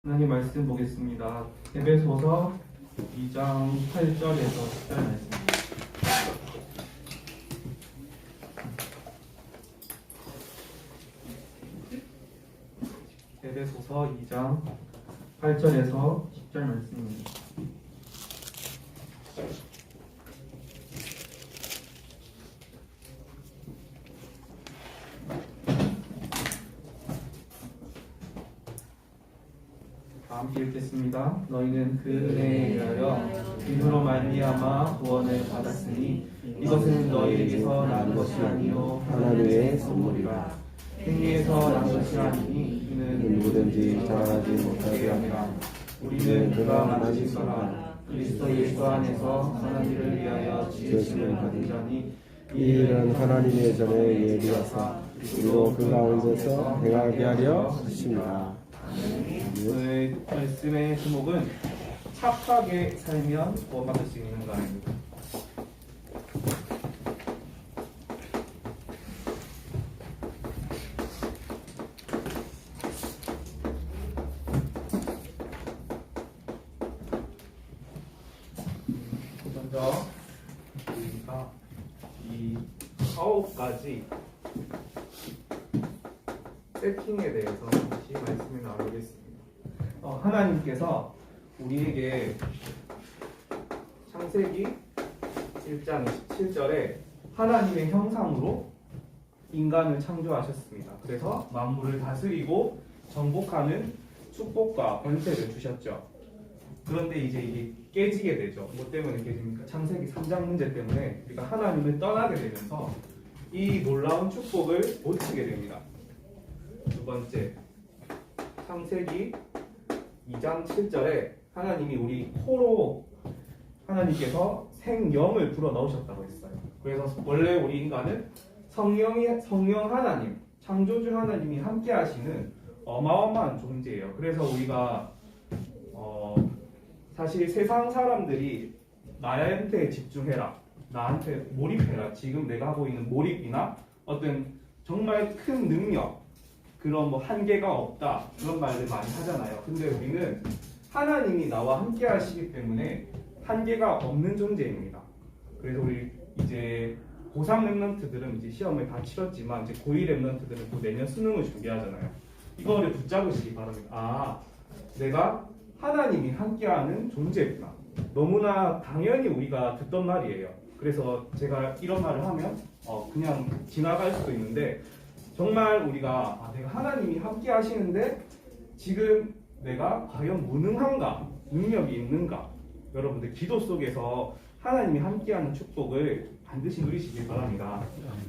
하나님 말씀 보겠습니다. 에베소서 2장 8절에서 10절 말씀입니다. 에베소서 2장 8절에서 10절 말씀입니다. 함께 읽겠습니다. 너희는 그 은혜에 의하여 믿음으로 말미암아 구원을 받았으니 이것은 너희에게서 난 것이 아니요 하나님의 선물이라. 행위에서 난 것이 아니니 이는 누구든지 자랑하지 못하게 함이라. 우리는 그가 만드신 사람 그리스도 예수 안에서 하나님을 위하여 지으심을 받은 자니 이 일은 하나님의 전에 예비하사 그리고 그 가운데서 행하게 하려 하십니다. 오늘 말씀의 제목은 착하게 살면 구원받을 수 있는가입니다. 먼저 우리가 이 9가지 세팅에 대해서 다시 말씀을 나누겠습니다. 하나님께서 우리에게 창세기 1장 27절에 하나님의 형상으로 인간을 창조하셨습니다. 그래서 만물을 다스리고 정복하는 축복과 권세를 주셨죠. 그런데 이제 이게 깨지게 되죠. 뭐 때문에 깨집니까? 창세기 3장 문제 때문에 우리가 하나님을 떠나게 되면서 이 놀라운 축복을 놓치게 됩니다. 두 번째, 창세기 2장 7절에 하나님이 우리 코로 하나님께서 생명을 불어넣으셨다고 했어요. 그래서 원래 우리 인간은 성령 하나님, 창조주 하나님이 함께 하시는 어마어마한 존재예요. 그래서 우리가 사실 세상 사람들이 나한테 집중해라, 나한테 몰입해라, 지금 내가 하고 있는 몰입이나 어떤 정말 큰 능력, 그런 뭐 한계가 없다, 그런 말들 많이 하잖아요. 근데 우리는 하나님이 나와 함께 하시기 때문에 한계가 없는 존재입니다. 그래서 우리 이제 고3 랩런트들은 이제 시험을 다 치렀지만 이제 고2 랩런트들은 또 내년 수능을 준비하잖아요. 이거를 붙잡으시기 바랍니다. 내가 하나님이 함께하는 존재구나. 너무나 당연히 우리가 듣던 말이에요. 그래서 제가 이런 말을 하면 그냥 지나갈 수도 있는데, 정말 우리가 내가 하나님이 함께 하시는데 지금 내가 과연 무능한가, 능력이 있는가, 여러분들 기도 속에서 하나님이 함께하는 축복을 반드시 누리시길 바랍니다.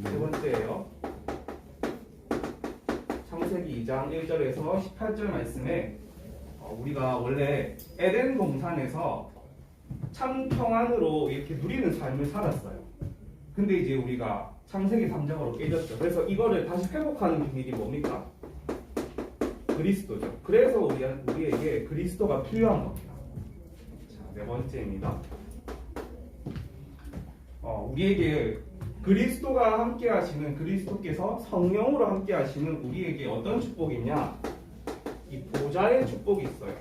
세 번째예요. 창세기 2장 1절에서 18절 말씀에 우리가 원래 에덴 동산에서 참 평안으로 이렇게 누리는 삶을 살았어요. 근데 이제 우리가 창세기 3장으로 깨졌죠. 그래서 이거를 다시 회복하는 비밀이 뭡니까? 그리스도죠. 그래서 우리에게 그리스도가 필요한 겁니다. 자, 네 번째입니다. 우리에게 그리스도가 함께 하시는, 그리스도께서 성령으로 함께 하시는 우리에게 어떤 축복이냐? 이 보좌의 축복이 있어요.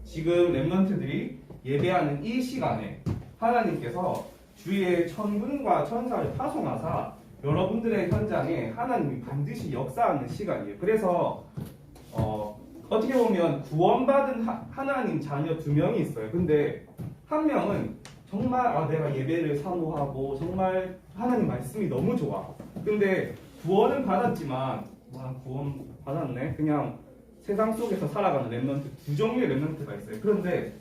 지금 랩런트들이 예배하는 이 시간에 하나님께서 주의 천군과 천사를 파송하사 여러분들의 현장에 하나님이 반드시 역사하는 시간이에요. 그래서 어떻게 보면 구원받은 하나님 자녀 2명이 있어요. 근데 한 명은 정말 내가 예배를 사모하고 정말 하나님 말씀이 너무 좋아. 근데 구원은 받았지만 구원 받았네, 그냥 세상 속에서 살아가는 랩런트, 2종류의 랩런트가 있어요. 그런데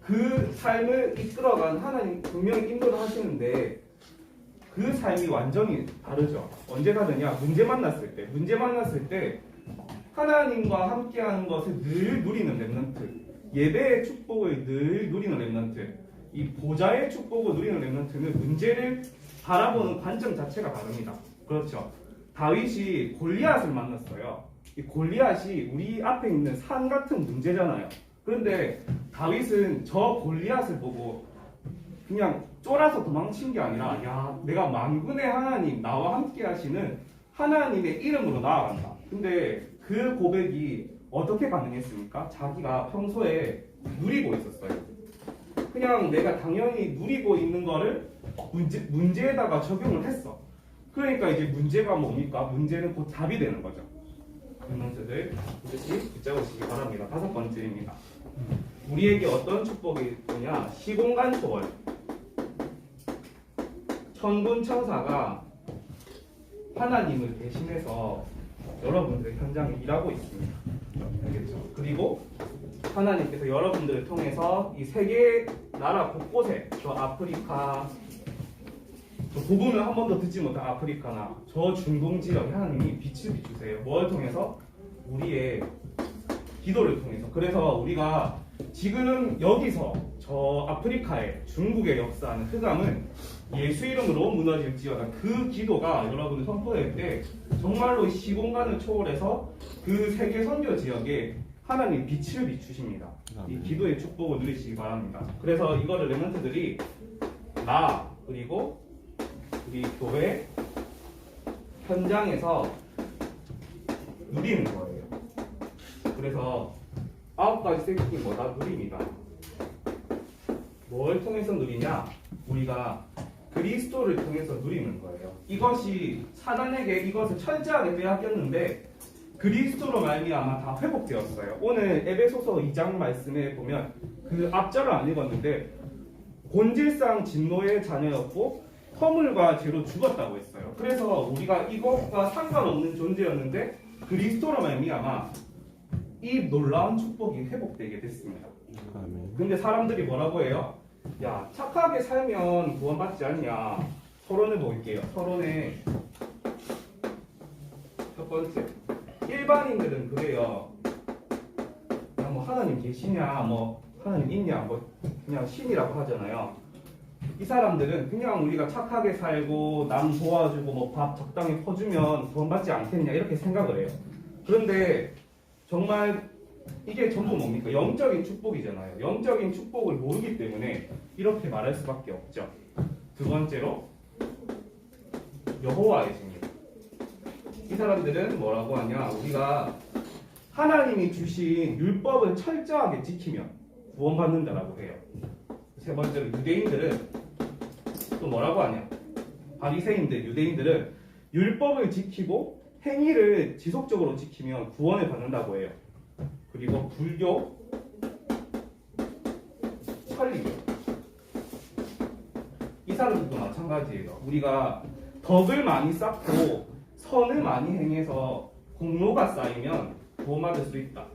그 삶을 이끌어간 하나님 분명히 인도를 하시는데 그 삶이 완전히 다르죠. 언제 다르냐? 문제 만났을 때 하나님과 함께하는 것을 늘 누리는 랩런트, 예배의 축복을 늘 누리는 랩런트, 이 보좌의 축복을 누리는 랩런트는 문제를 바라보는 관점 자체가 다릅니다. 그렇죠. 다윗이 골리앗을 만났어요. 이 골리앗이 우리 앞에 있는 산 같은 문제잖아요. 그런데 다윗은 저 골리앗을 보고 그냥 쫄아서 도망친 게 아니라, 야, 내가 만군의 하나님, 나와 함께 하시는 하나님의 이름으로 나아간다. 근데 그 고백이 어떻게 가능했습니까? 자기가 평소에 누리고 있었어요. 그냥 내가 당연히 누리고 있는 거를 문제에다가 적용을 했어. 그러니까 이제 문제가 뭡니까? 문제는 곧 답이 되는 거죠. 그 문제들 반드시 붙잡으시기 바랍니다. 5번째입니다. 우리에게 어떤 축복이 있느냐? 시공간 초월. 천군 천사가 하나님을 대신해서 여러분들의 현장에 일하고 있습니다. 알겠죠? 그리고 하나님께서 여러분들을 통해서 이 세계 나라 곳곳에 저 아프리카, 저 복음을 한 번도 듣지 못한 아프리카나 저 중동 지역에 하나님이 빛을 비추세요. 뭘 통해서? 우리의 기도를 통해서. 그래서 우리가 지금 여기서 저 아프리카의 중국의 역사하는 흑암은 예수 이름으로 무너질지어다. 그 기도가 여러분들 선포될 때 정말로 시공간을 초월해서 그 세계 선교 지역에 하나님 빛을 비추십니다. 이 기도의 축복을 누리시기 바랍니다. 그래서 이거를 렘넌트들이 나 그리고 우리 교회 현장에서 누리는 거예요. 그래서 9가지 세팅이 뭐다? 누립니다. 뭘 통해서 누리냐? 우리가 그리스도를 통해서 누리는 거예요. 이것이 사단에게 이것을 철저하게 빼앗겼는데 그리스도로 말미암아 다 회복되었어요. 오늘 에베소서 2장 말씀에 보면 그 앞절을 안 읽었는데 본질상 진노의 자녀였고 허물과 죄로 죽었다고 했어요. 그래서 우리가 이것과 상관없는 존재였는데 그리스도로 말미암아 이 놀라운 축복이 회복되게 됐습니다. 아멘. 근데 사람들이 뭐라고 해요? 야, 착하게 살면 구원받지 않냐? 서론을 볼게요. 서론에 첫 번째, 일반인들은 그래요. 그냥 뭐 하나님 계시냐, 뭐 하나님 있냐, 뭐 그냥 신이라고 하잖아요. 이 사람들은 그냥 우리가 착하게 살고 남 도와주고 뭐 밥 적당히 퍼주면 구원받지 않겠냐 이렇게 생각을 해요. 그런데 정말 이게 전부 뭡니까? 영적인 축복이잖아요. 영적인 축복을 모르기 때문에 이렇게 말할 수밖에 없죠. 두 번째로 여호와의 증인. 이 사람들은 뭐라고 하냐? 우리가 하나님이 주신 율법을 철저하게 지키면 구원받는다라고 해요. 세 번째로 유대인들은 또 뭐라고 하냐? 바리새인들, 유대인들은 율법을 지키고 행위를 지속적으로 지키면 구원을 받는다고 해요. 그리고 불교, 천리교. 이 사람들도 마찬가지예요. 우리가 덕을 많이 쌓고 선을 많이 행해서 공로가 쌓이면 구원받을 수 있다.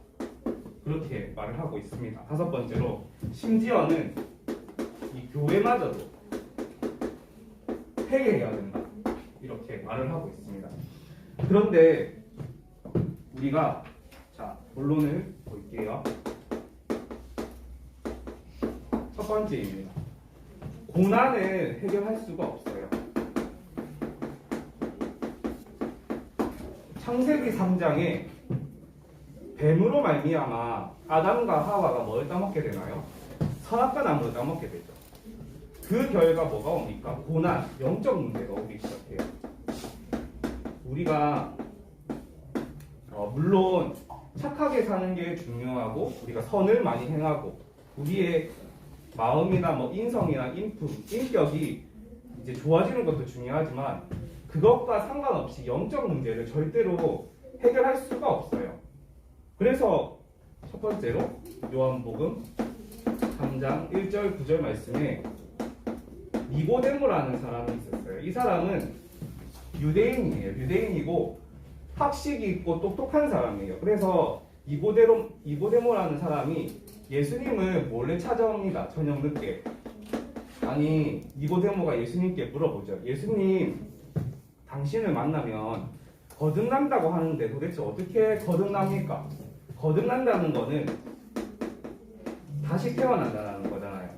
그렇게 말을 하고 있습니다. 5번째로 심지어는 이 교회마저도 회개해야 된다. 이렇게 말을 하고 있습니다. 그런데 우리가 자 본론을 볼게요. 첫 번째입니다. 고난을 해결할 수가 없어요. 창세기 3장에 뱀으로 말미암아 아담과 하와가 뭘 따먹게 되나요? 선악과 나무를 따먹게 되죠. 그 결과 뭐가 옵니까? 고난, 영적 문제가 오기 시작해요. 우리가 물론 착하게 사는 게 중요하고 우리가 선을 많이 행하고 우리의 마음이나 뭐 인성이나 인품, 인격이 이제 좋아지는 것도 중요하지만 그것과 상관없이 영적 문제를 절대로 해결할 수가 없어요. 그래서 첫 번째로 요한복음 3장 1절 9절 말씀에 니고데모라는 사람이 있었어요. 이 사람은 유대인이에요. 유대인이고 학식이 있고 똑똑한 사람이에요. 그래서 니고데모라는 사람이 예수님을 몰래 찾아옵니다. 저녁 늦게. 아니 니고데모가 예수님께 물어보죠. 예수님, 당신을 만나면 거듭난다고 하는데 도대체 어떻게 거듭납니까? 거듭난다는 거는 다시 태어난다는 거잖아요.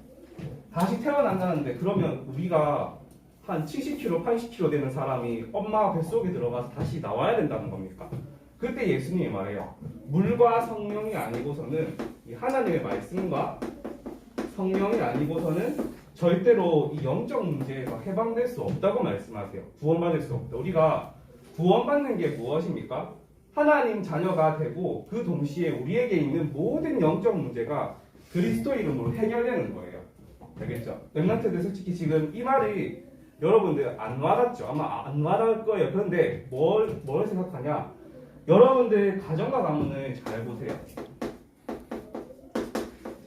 다시 태어난다는데 그러면 우리가 한 70kg, 80kg 되는 사람이 엄마 뱃속에 들어가서 다시 나와야 된다는 겁니까? 그때 예수님이 말해요. 물과 성령이 아니고서는 이 하나님의 말씀과 성령이 아니고서는 절대로 이 영적 문제에서 해방될 수 없다고 말씀하세요. 구원받을 수 없다. 우리가 구원받는 게 무엇입니까? 하나님 자녀가 되고 그 동시에 우리에게 있는 모든 영적 문제가 그리스도 이름으로 해결되는 거예요. 알겠죠? 렘넌트들 솔직히 지금 이 말이 여러분들 안 와닿죠? 아마 안 와닿을 거예요. 그런데 뭘 생각하냐? 여러분들 가정과 가문을 잘 보세요.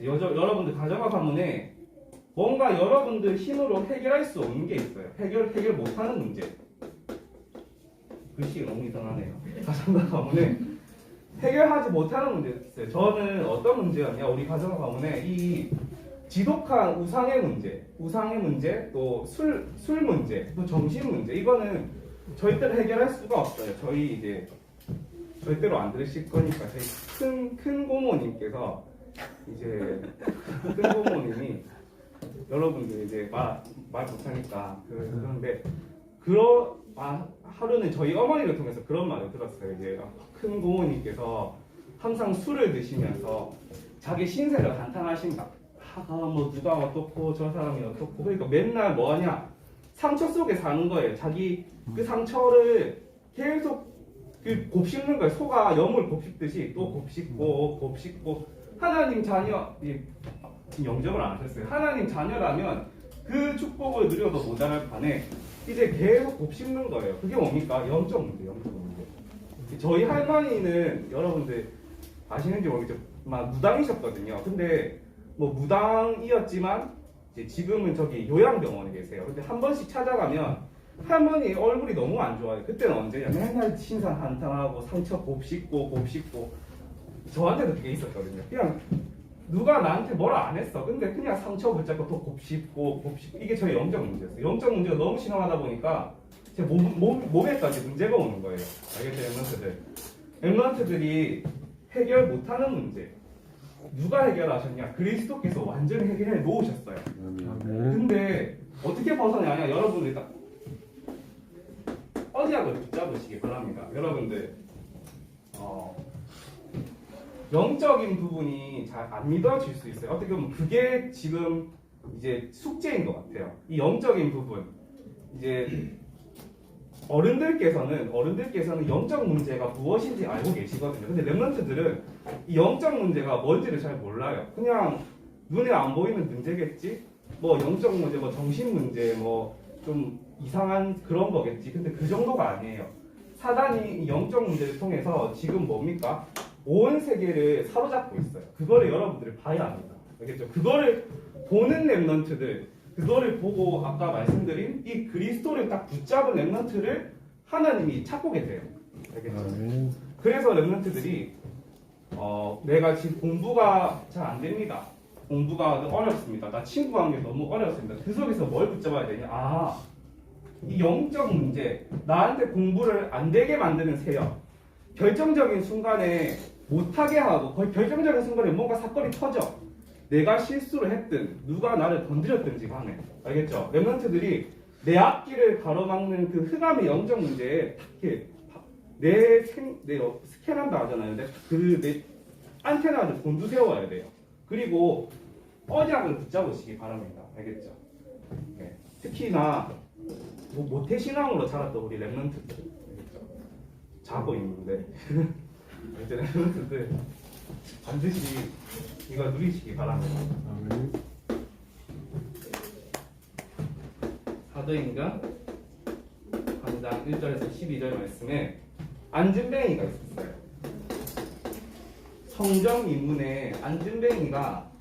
여러분들 가정과 가문에 뭔가 여러분들 힘으로 해결할 수 없는 게 있어요. 해결 못하는 문제. 글씨 너무 이상하네요. 가정과 가문에 해결하지 못하는 문제가 있어요. 저는 어떤 문제였냐? 우리 가정과 가문에 이 지독한 우상의 문제, 또 술 문제, 또 정신 문제. 이거는 절대로 해결할 수가 없어요. 저희 이제 절대로 안 들으실 거니까 저희 큰 고모님께서 이제 큰 고모님이 여러분들 이제 말 못하니까 그런데 하루는 저희 어머니를 통해서 그런 말을 들었어요. 이제 큰 고모님께서 항상 술을 드시면서 자기 신세를 한탄하신다. 뭐 누가 어떻고 저 사람이 어떻고 그러니까 맨날 뭐하냐 상처 속에 사는 거예요. 자기 그 상처를 계속 곱씹는 거예요. 소가 염을 곱씹듯이 또 곱씹고 하나님 자녀 지금 영접을 안 하셨어요. 하나님 자녀라면 그 축복을 누려도 모자랄 판에 이제 계속 곱씹는 거예요. 그게 뭡니까? 영적 문제. 저희 할머니는 여러분들 아시는지 모르겠죠. 막 무당이셨거든요. 근데 뭐 무당이었지만 이제 지금은 저기 요양병원에 계세요. 근데 한 번씩 찾아가면 할머니 얼굴이 너무 안 좋아요. 그때는 언제냐? 맨날 신상 한탄하고 상처 곱씹고 저한테도 그게 있었거든요. 그냥 누가 나한테 뭐라 안 했어. 근데 그냥 상처 붙잡고 또 곱씹고 이게 저의 영적 문제였어요. 영적 문제가 너무 심하다 보니까 제 몸에까지 문제가 오는 거예요. 알겠죠? 엠런트들이 해결 못하는 문제. 누가 해결하셨냐? 그리스도께서 완전히 해결해 놓으셨어요. 근데 어떻게 벗어나냐? 여러분들 딱 언약을 붙잡으시기 바랍니다. 여러분들 영적인 부분이 잘 안 믿어질 수 있어요. 어떻게 보면 그게 지금 이제 숙제인 것 같아요. 이 영적인 부분 이제 어른들께서는 영적 문제가 무엇인지 알고 계시거든요. 근데 렘넌트들은 이 영적 문제가 뭔지를 잘 몰라요. 그냥 눈에 안 보이는 문제겠지? 뭐 영적 문제, 뭐 정신 문제, 뭐 좀 이상한 그런 거겠지. 근데 그 정도가 아니에요. 사단이 이 영적 문제를 통해서 지금 뭡니까? 온 세계를 사로잡고 있어요. 그거를 여러분들이 봐야 합니다. 알겠죠? 그거를 보는 렘넌트들, 그거를 보고 아까 말씀드린 이 그리스도를 딱 붙잡은 렘넌트를 하나님이 찾고 계세요. 알겠죠? 그래서 렘넌트들이 내가 지금 공부가 잘 안 됩니다. 공부가 어렵습니다. 나 친구 관계 너무 어렵습니다. 그 속에서 뭘 붙잡아야 되냐? 이 영적 문제, 나한테 공부를 안 되게 만드는 세력, 결정적인 순간에 못하게 하고 거의 결정적인 순간에 뭔가 사건이 터져. 내가 실수를 했든 누가 나를 건드렸든지 간에 알겠죠? 렘넌트들이 내 앞길을 가로막는 그 흑암의 영적 문제에 내 스캔한다 하잖아요. 내 안테나를 곤두세워야 돼요. 그리고 언약을 붙잡으시기 바랍니다. 알겠죠? 네. 특히나 모태신앙으로 자랐던 우리 렘넌트들 알겠죠? 자고 있는데 이제 렘넌트들 반드시 이거 누리시기 바랍니다. 사도행전 3장 1절에서 12절 말씀에 안진뱅이가 있었어요. 성전 인문에 안진뱅이가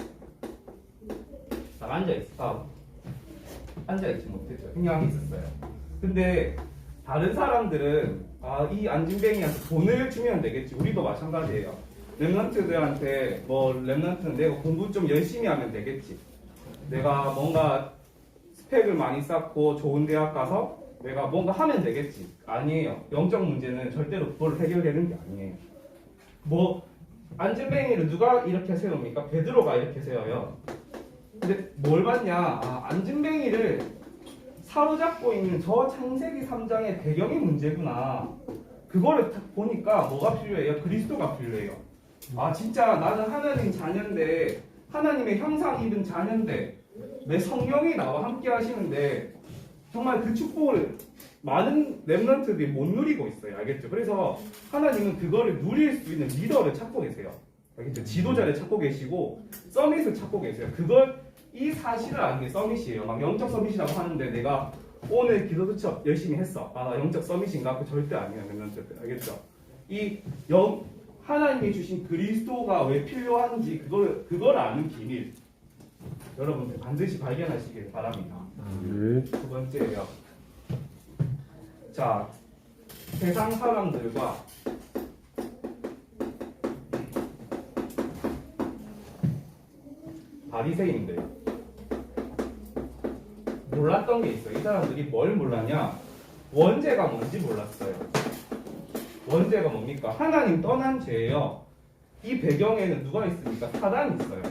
딱 앉아있지 못했죠. 그냥 있었어요. 근데 다른 사람들은 이 안진뱅이한테 돈을 주면 되겠지. 우리도 마찬가지예요. 렘넌트들한테 렘넌트는 내가 공부 좀 열심히 하면 되겠지. 내가 뭔가 스펙을 많이 쌓고 좋은 대학 가서 내가 뭔가 하면 되겠지. 아니에요. 영적 문제는 절대로 그걸 해결되는 게 아니에요. 안진뱅이를 누가 이렇게 세웁니까? 베드로가 이렇게 세워요. 근데 뭘 봤냐? 안진뱅이를 사로잡고 있는 저 창세기 3장의 배경이 문제구나. 그거를 딱 보니까 뭐가 필요해요? 그리스도가 필요해요. 진짜 나는 하나님 자녀인데, 하나님의 형상 입은 자녀인데, 내 성령이 나와 함께 하시는데 정말 그 축복을 많은 렘넌트들이 못 누리고 있어요. 알겠죠? 그래서 하나님은 그거를 누릴 수 있는 리더를 찾고 계세요. 알겠죠? 지도자를 찾고 계시고 서밋을 찾고 계세요. 그걸 이 사실을 아는 게 서밋이에요. 막 영적 서밋이라고 하는데 내가 오늘 기도 수첩 열심히 했어. 아, 나 영적 서밋인가? 그 절대 아니에요. 렘넌트들. 알겠죠? 하나님이 주신 그리스도가 왜 필요한지 그걸 아는 비밀 여러분들 반드시 발견하시길 바랍니다. 네. 두 번째예요. 자, 세상 사람들과 바리새인들 몰랐던 게 있어요. 이 사람들이 뭘 몰랐냐? 원죄가 뭔지 몰랐어요. 원죄가 뭡니까? 하나님 떠난 죄예요. 이 배경에는 누가 있습니까? 사단이 있어요.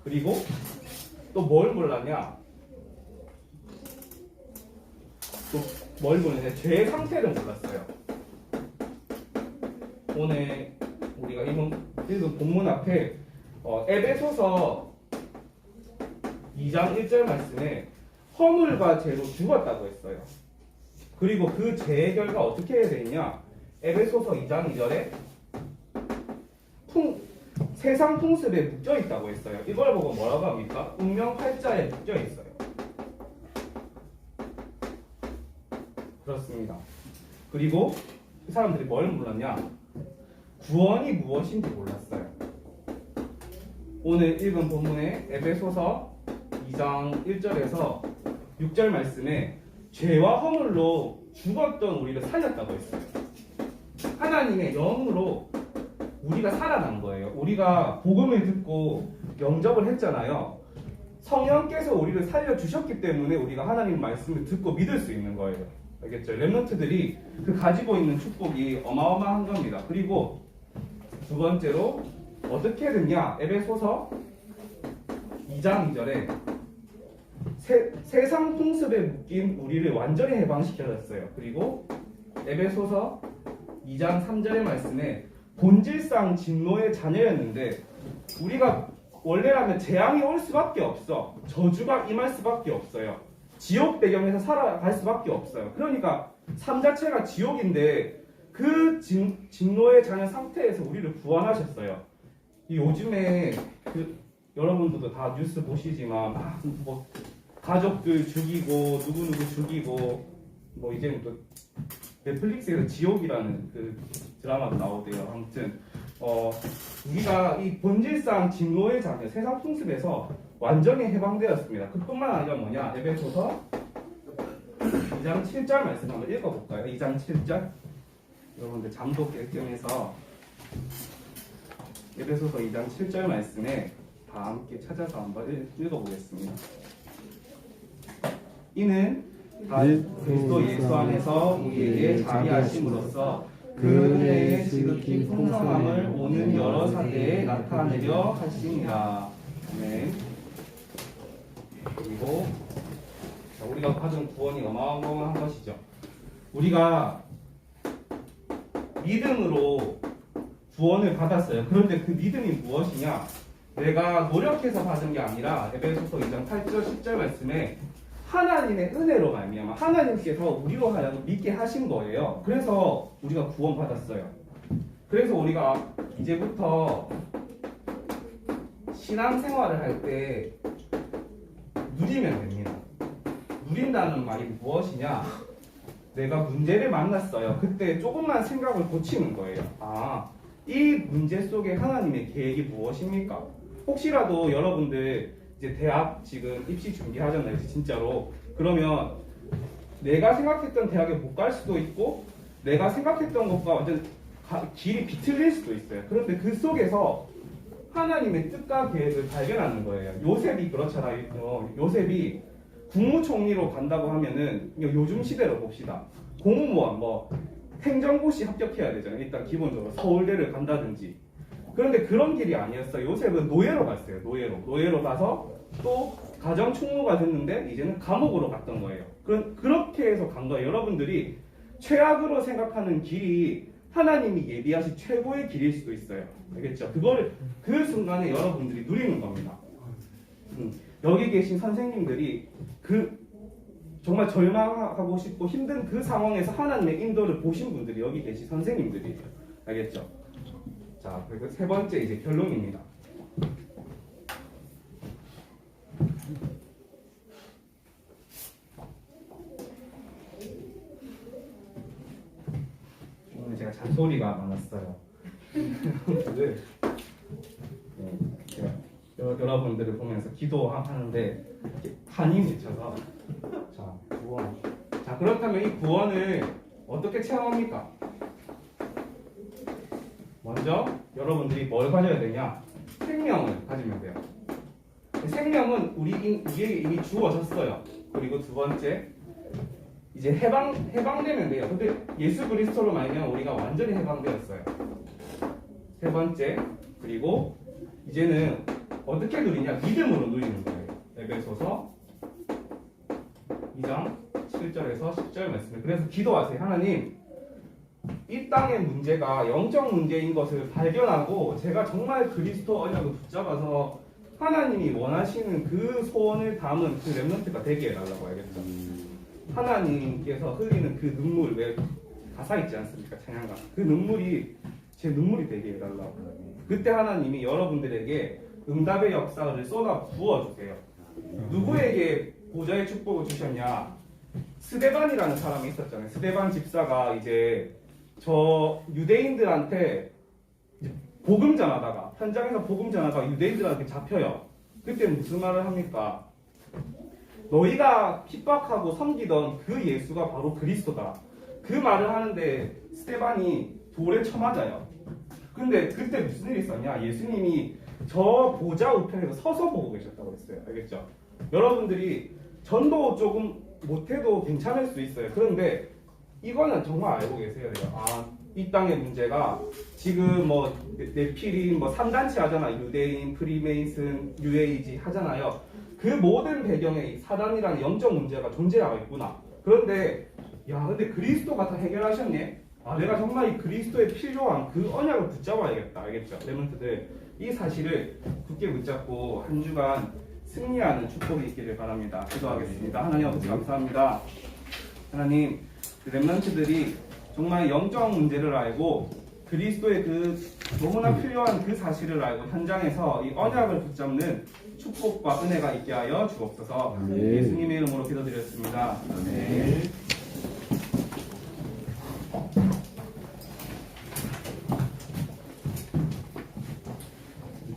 그리고 또 뭘 몰랐냐? 또 뭘 몰랐냐? 죄의 상태를 몰랐어요. 오늘 우리가 읽은 본문 앞에 에베소서 2장 1절 말씀에 허물과 죄로 죽었다고 했어요. 그리고 그 죄의 결과 어떻게 해야 되느냐? 에베소서 2장 2절에 세상 풍습에 묶여 있다고 했어요. 이걸 보고 뭐라고 합니까? 운명 팔자에 묶여 있어요. 그렇습니다. 그리고 그 사람들이 뭘 몰랐냐? 구원이 무엇인지 몰랐어요. 오늘 읽은 본문의 에베소서 2장 1절에서 6절 말씀에 죄와 허물로 죽었던 우리를 살렸다고 했어요. 하나님의 영으로 우리가 살아난 거예요. 우리가 복음을 듣고 영접을 했잖아요. 성령께서 우리를 살려주셨기 때문에 우리가 하나님 말씀을 듣고 믿을 수 있는 거예요. 알겠죠? 렘넌트들이 그 가지고 있는 축복이 어마어마한 겁니다. 그리고 두 번째로 어떻게 됐냐? 에베소서 2장 2절에 세상 풍습에 묶인 우리를 완전히 해방시켜줬어요. 그리고 에베소서 2장 3절의 말씀에 본질상 진노의 자녀였는데 우리가 원래라면 재앙이 올 수밖에 없어. 저주가 임할 수밖에 없어요. 지옥 배경에서 살아갈 수밖에 없어요. 그러니까 삶 자체가 지옥인데 그 진노의 자녀 상태에서 우리를 구원하셨어요. 요즘에 여러분들도 다 뉴스 보시지만 뭐 가족들 죽이고 누구누구 죽이고 뭐 이제는 또 넷플릭스에서 지옥이라는 그 드라마도 나오대요. 아무튼 우리가 이 본질상 진노의 자녀 세상 풍습에서 완전히 해방되었습니다. 그뿐만 아니라 뭐냐? 에베소서 2장 7절 말씀 한번 읽어볼까요? 2장 7절 여러분들 잠도 깰 겸해서 에베소서 2장 7절 말씀에 다 함께 찾아서 한번 읽어보겠습니다. 이는 다 그리스도 예수 안에서 우리에게 자비하심으로써 그 은혜의 지극히 풍성함을 오는 여러 사대에 나타내려 하십니다. 아멘. 그리고 우리가 받은 구원이 어마어마한 것이죠. 우리가 믿음으로 구원을 받았어요. 그런데 그 믿음이 무엇이냐? 내가 노력해서 받은 게 아니라 에베소서 2장 8절 10절 말씀에 하나님의 은혜로 말미암아 하나님께서 우리로 하여금 믿게 하신 거예요. 그래서 우리가 구원받았어요. 그래서 우리가 이제부터 신앙생활을 할 때 누리면 됩니다. 누린다는 말이 무엇이냐? 내가 문제를 만났어요. 그때 조금만 생각을 고치는 거예요. 이 문제 속에 하나님의 계획이 무엇입니까? 혹시라도 여러분들 이제 대학 지금 입시 준비하잖아요. 진짜로. 그러면 내가 생각했던 대학에 못 갈 수도 있고 내가 생각했던 것과 완전 길이 비틀릴 수도 있어요. 그런데 그 속에서 하나님의 뜻과 계획을 발견하는 거예요. 요셉이 그렇잖아요. 요셉이 국무총리로 간다고 하면은 요즘 시대로 봅시다. 공무원 행정고시 합격해야 되잖아요. 일단 기본적으로 서울대를 간다든지. 그런데 그런 길이 아니었어요. 요셉은 노예로 갔어요. 노예로 가서 또 가정 총무가 됐는데 이제는 감옥으로 갔던 거예요. 그렇게 해서 간 거예요. 여러분들이 최악으로 생각하는 길이 하나님이 예비하신 최고의 길일 수도 있어요. 알겠죠? 그 순간에 여러분들이 누리는 겁니다. 여기 계신 선생님들이 정말 절망하고 싶고 힘든 그 상황에서 하나님의 인도를 보신 분들이 여기 계신 선생님들이에요. 알겠죠? 자, 그리고 세 번째 이제 결론입니다. 오늘 제가 잔소리가 많았어요. 제가 여러분들을 보면서 기도하는데 한이 맺혀서 자, 구원. 자, 그렇다면 이 구원을 어떻게 체험합니까? 먼저 여러분들이 뭘 가져야 되냐? 생명을 가지면 돼요. 생명은 우리에게 이미 주어졌어요. 그리고 두 번째, 이제 해방되면 돼요. 근데 예수 그리스도로 말하면 우리가 완전히 해방되었어요. 세 번째, 그리고 이제는 어떻게 누리냐? 믿음으로 누리는 거예요. 에베소서 2장 7절에서 10절 말씀을. 그래서 기도하세요. 하나님, 이 땅의 문제가 영적 문제인 것을 발견하고 제가 정말 그리스도 언약을 붙잡아서 하나님이 원하시는 그 소원을 담은 그 렘넌트가 되게 해달라고 알겠죠? 하나님께서 흘리는 그 눈물, 왜 가사 있지 않습니까? 찬양가. 그 눈물이 제 눈물이 되게 해달라고. 그때 하나님이 여러분들에게 응답의 역사를 쏟아 부어주세요. 누구에게 보좌의 축복을 주셨냐? 스데반이라는 사람이 있었잖아요. 스데반 집사가 이제 저 유대인들한테 이제 복음 전하다가 현장에서 복음 전하다가 유대인들한테 잡혀요. 그때 무슨 말을 합니까? 너희가 핍박하고 섬기던 그 예수가 바로 그리스도다. 그 말을 하는데 스데반이 돌에 쳐맞아요. 근데 그때 무슨 일이 있었냐? 예수님이 저 보좌 우편에서 서서 보고 계셨다고 했어요. 알겠죠? 여러분들이 전도 조금 못해도 괜찮을 수 있어요. 그런데 이거는 정말 알고 계세요. 이 땅의 문제가 지금 뭐 네피림 뭐 3단체 하잖아. 유대인, 프리메이슨, 뉴에이지 하잖아요. 그 모든 배경에 사단이라는 영적 문제가 존재하고 있구나. 그런데 근데 그리스도가 다 해결하셨네. 내가 정말 이 그리스도에 필요한 그 언약을 붙잡아야겠다. 알겠죠? 렘넌트들, 이 사실을 굳게 붙잡고 한 주간 승리하는 축복이 있기를 바랍니다. 기도하겠습니다. 하나님 아버지 감사합니다. 하나님, 렘넌트들이 정말 영적 문제를 알고 그리스도의 그 너무나 필요한 그 사실을 알고 현장에서 이 언약을 붙잡는 축복과 은혜가 있게 하여 주옵소서. 예수님의 이름으로 기도드렸습니다. 아멘.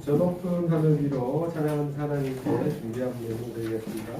저 높은 하늘 위로 찬양하는 하나님께 준비한 예물 드리겠습니다.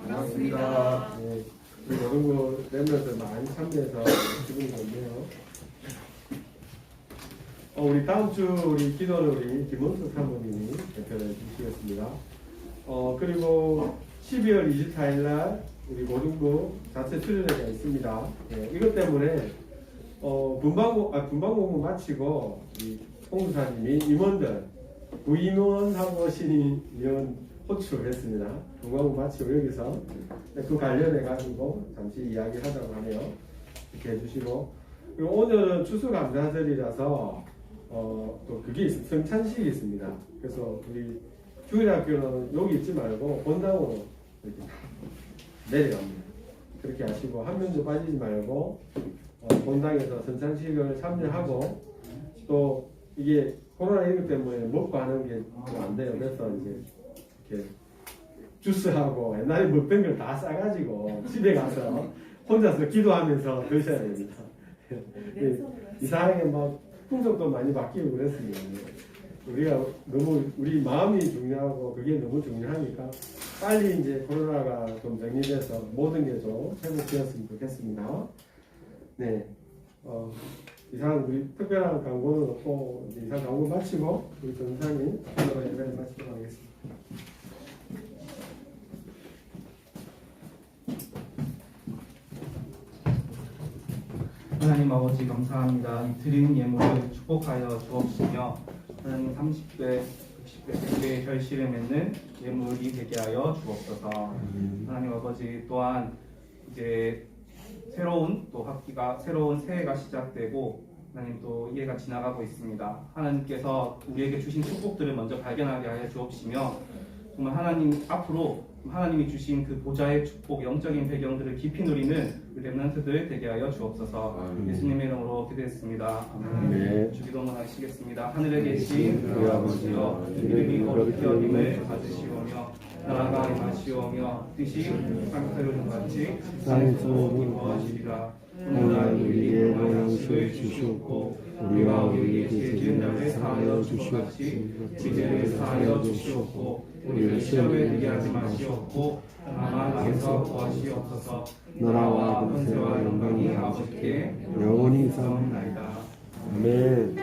반갑습니다. 네, 우리 모든 멤버들 많이 참여해서 기분이 좋네요. 우리 다음 주 우리 기도는 우리 김원수 사모님이 대표를 주시겠습니다. 그리고 12월 24일 날 우리 모든부 자체 수련회가 있습니다. 네, 이것 때문에 분방공부 마치고 우리 홍수사님이 임원들 구임원하고 신이 이런 호출했습니다. 동광구 마치고 여기서 그 관련해 가지고 잠시 이야기하자고 하네요. 이렇게 해주시고, 그리고 오늘은 추수감사절이라서 또 그게 성찬식이 있습니다. 그래서 우리 주일학교는 여기 있지 말고 본당으로 이렇게 내려갑니다. 그렇게 하시고 한 명도 빠지지 말고 본당에서 성찬식을 참여하고, 또 이게 코로나19 때문에 먹고 하는 게 안 돼요. 그래서 이제 이렇게 주스하고 옛날에 먹던 걸 다 싸가지고 집에 가서 혼자서 기도하면서 드셔야 됩니다. 이상하게 막 풍속도 많이 바뀌고 그랬습니다. 우리가 너무 우리 마음이 중요하고 그게 너무 중요하니까 빨리 이제 코로나가 좀 정리돼서 모든 게 좀 회복되었으면 좋겠습니다. 네, 이상 우리 특별한 광고는 없고 이상 광고 마치고 우리 전사님 오늘 예배를 마치도록 하겠습니다. 하나님 아버지 감사합니다. 이 드린 예물을 축복하여 주옵시며 하나님 30배, 60배, 100배의 결실을 맺는 예물이 되게 하여 주옵소서. 하나님 아버지 또한 이제 새로운 또 학기가 새로운 새해가 시작되고 하나님 또 이해가 지나가고 있습니다. 하나님께서 우리에게 주신 축복들을 먼저 발견하게 하여 주옵시며 정말 하나님 앞으로 하나님이 주신 그 보좌의 축복, 영적인 배경들을 깊이 누리는 렘넌트들 되게 하여 주옵소서. 예수님의 이름으로 기도했습니다. 아멘. 주기도문 하시겠습니다. 하늘에 계신 우리 아버지여, 이름이 거룩히 여김을 받으시오며 나라가 임하시오며 뜻이 땅에서 이루어진 같이 땅에서도 이루어지리라. 오늘날 우리에게 양식을 주시옵고 우리가 우리에게 죄 지은 자를 사하여 주시옵같이 우리 죄를 사하여 주시옵고 우리를 시험에 들게 하지 마시옵고 다만 악에서 구하시옵소서. 나라와 권세와 영광이 아버지께 영원히 있사옵나이다. 아멘.